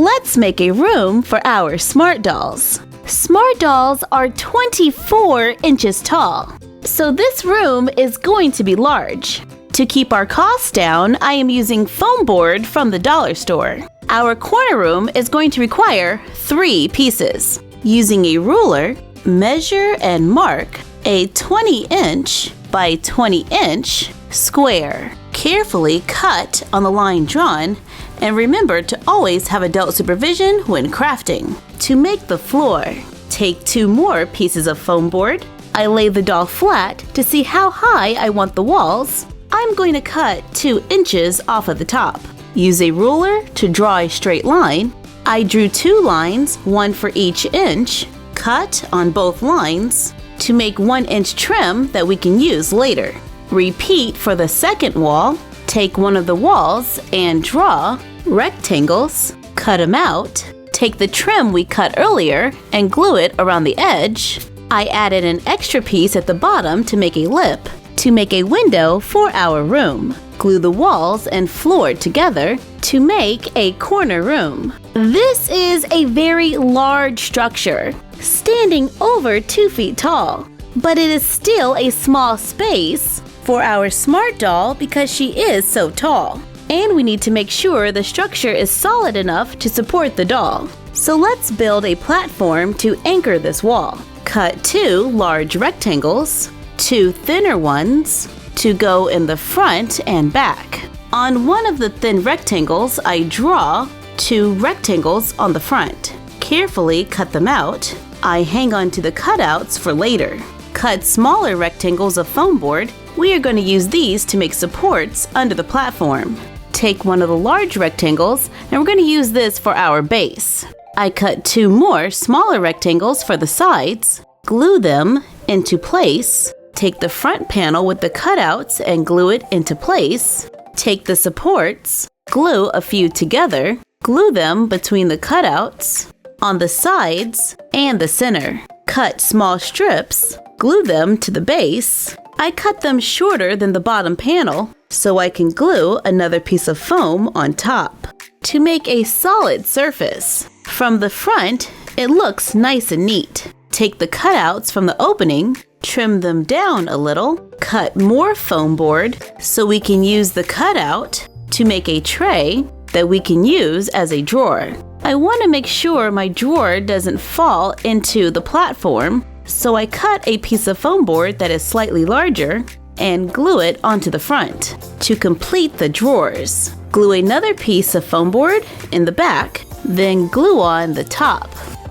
Let's make a room for our smart dolls. Smart dolls are 24 inches tall, so this room is going to be large. To keep our costs down, I am using foam board from the dollar store. Our corner room is going to require 3 pieces. Using a ruler, measure and mark a 20-inch by 20-inch square. Carefully cut on the line drawn, and remember to always have adult supervision when crafting. To make the floor, take 2 more pieces of foam board. I lay the doll flat to see how high I want the walls. I'm going to cut 2 inches off of the top. Use a ruler to draw a straight line. I drew 2 lines, 1 for each inch. Cut on both lines to make 1-inch trim that we can use later. Repeat for the second wall. Take one of the walls and draw rectangles. Cut them out. Take the trim we cut earlier and glue it around the edge. I added an extra piece at the bottom to make a lip. To make a window for our room, glue the walls and floor together to make a corner room. This is a very large structure, standing over 2 feet tall, but it is still a small space for our smart doll because she is so tall. And we need to make sure the structure is solid enough to support the doll. So let's build a platform to anchor this wall. Cut 2 large rectangles, 2 thinner ones to go in the front and back. On one of the thin rectangles, I draw 2 rectangles on the front. Carefully cut them out. I hang on to the cutouts for later. Cut smaller rectangles of foam board. We are going to use these to make supports under the platform. Take one of the large rectangles, and we're going to use this for our base. I cut 2 more smaller rectangles for the sides. Glue them into place. Take the front panel with the cutouts and glue it into place. Take the supports, glue a few together, glue them between the cutouts, on the sides, and the center. Cut small strips, glue them to the base. I cut them shorter than the bottom panel so I can glue another piece of foam on top to make a solid surface. From the front, it looks nice and neat. Take the cutouts from the opening, trim them down a little, cut more foam board so we can use the cutout to make a tray that we can use as a drawer. I want to make sure my drawer doesn't fall into the platform, so I cut a piece of foam board that is slightly larger and glue it onto the front. To complete the drawers, glue another piece of foam board in the back, then glue on the top.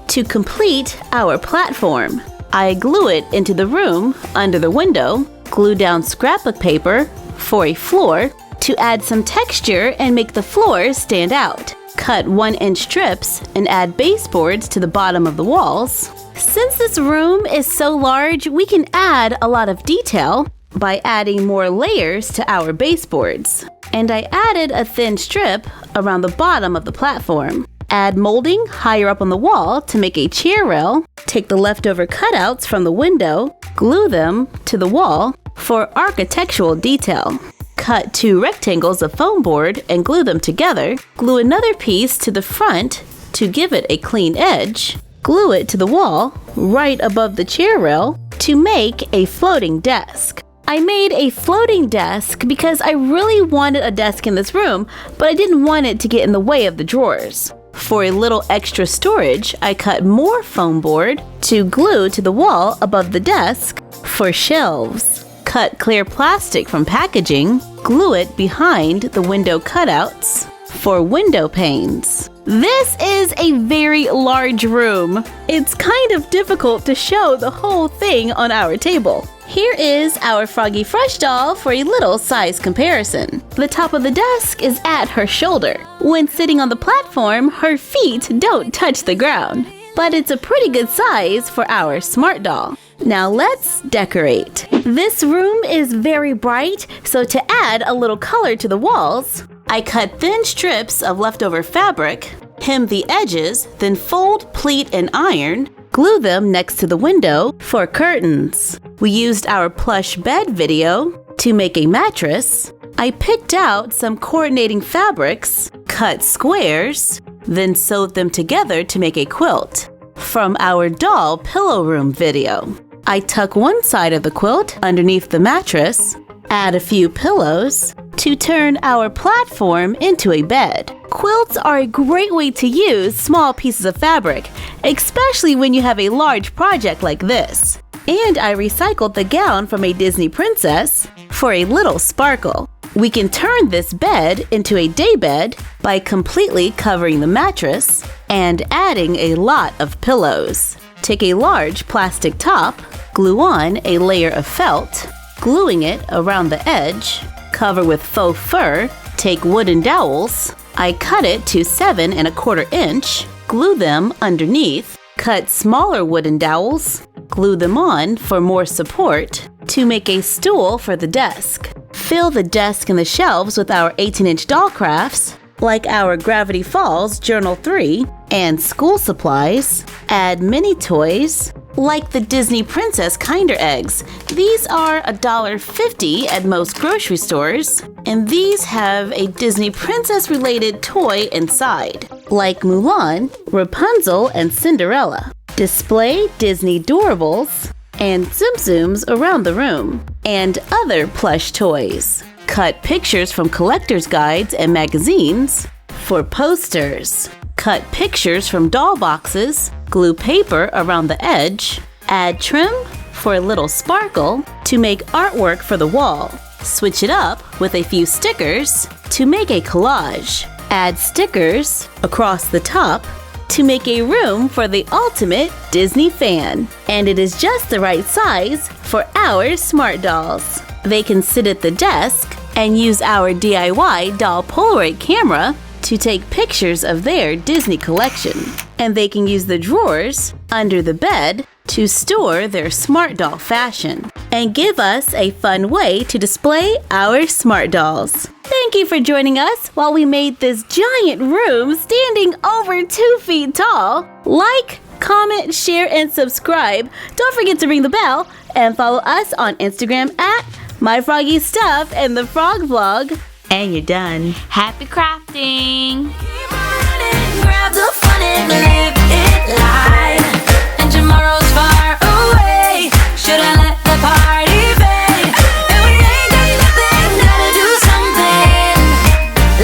To complete our platform, I glue it into the room under the window, glue down scrapbook paper for a floor to add some texture and make the floor stand out. Cut 1-inch strips and add baseboards to the bottom of the walls. Since this room is so large, we can add a lot of detail by adding more layers to our baseboards. And I added a thin strip around the bottom of the platform. Add molding higher up on the wall to make a chair rail. Take the leftover cutouts from the window, glue them to the wall for architectural detail. Cut 2 rectangles of foam board and glue them together. Glue another piece to the front to give it a clean edge. Glue it to the wall right above the chair rail to make a floating desk. I made a floating desk because I really wanted a desk in this room, but I didn't want it to get in the way of the drawers. For a little extra storage, I cut more foam board to glue to the wall above the desk for shelves. Cut clear plastic from packaging, glue it behind the window cutouts for window panes. This is a very large room. It's kind of difficult to show the whole thing on our table. Here is our Froggy Fresh doll for a little size comparison. The top of the desk is at her shoulder. When sitting on the platform, her feet don't touch the ground. But it's a pretty good size for our smart doll. Now let's decorate. This room is very bright, so to add a little color to the walls, I cut thin strips of leftover fabric, hem the edges, then fold, pleat, and iron. Glue them next to the window for curtains. We used our plush bed video to make a mattress. I picked out some coordinating fabrics, cut squares, then sewed them together to make a quilt. From our doll pillow room video, I tuck one side of the quilt underneath the mattress, add a few pillows to turn our platform into a bed. Quilts are a great way to use small pieces of fabric, especially when you have a large project like this. And I recycled the gown from a Disney princess for a little sparkle. We can turn this bed into a day bed by completely covering the mattress and adding a lot of pillows. Take a large plastic top, glue on a layer of felt, gluing it around the edge, cover with faux fur, take wooden dowels. I cut it to 7 1/4 inch, glue them underneath, cut smaller wooden dowels, glue them on for more support to make a stool for the desk. Fill the desk and the shelves with our 18-inch doll crafts, like our Gravity Falls Journal 3 and school supplies. Add mini toys, like the Disney Princess Kinder Eggs. These are $1.50 at most grocery stores, and these have a Disney Princess related toy inside, like Mulan, Rapunzel, and Cinderella. Display Disney Doorables and Tsum Tsums around the room, and other plush toys. Cut pictures from collector's guides and magazines for posters. Cut pictures from doll boxes, glue paper around the edge, add trim for a little sparkle to make artwork for the wall. Switch it up with a few stickers to make a collage. Add stickers across the top to make a room for the ultimate Disney fan. And it is just the right size for our smart dolls. They can sit at the desk and use our DIY doll Polaroid camera to take pictures of their Disney collection. And they can use the drawers under the bed to store their smart doll fashion and give us a fun way to display our smart dolls. Thank you for joining us while we made this giant room standing over 2 feet tall. Like, comment, share, and subscribe. Don't forget to ring the bell and follow us on Instagram at MyFroggyStuff and the Frog Vlog. And you're done. Happy crafting! Keep running, grab the fun and live it live. And tomorrow's far away. Should I let the party fade? And we ain't got nothing, gotta do something.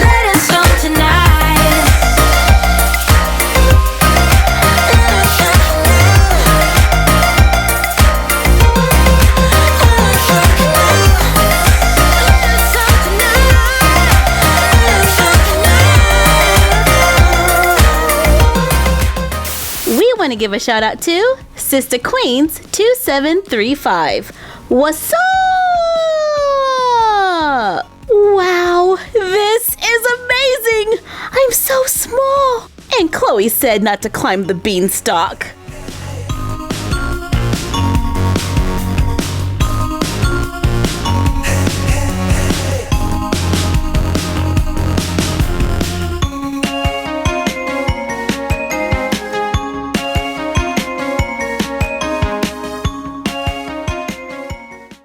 Let it snow tonight. We want to give a shout out to Sister Queens 2735. What's up? Wow, this is amazing! I'm so small! And Chloe said not to climb the beanstalk.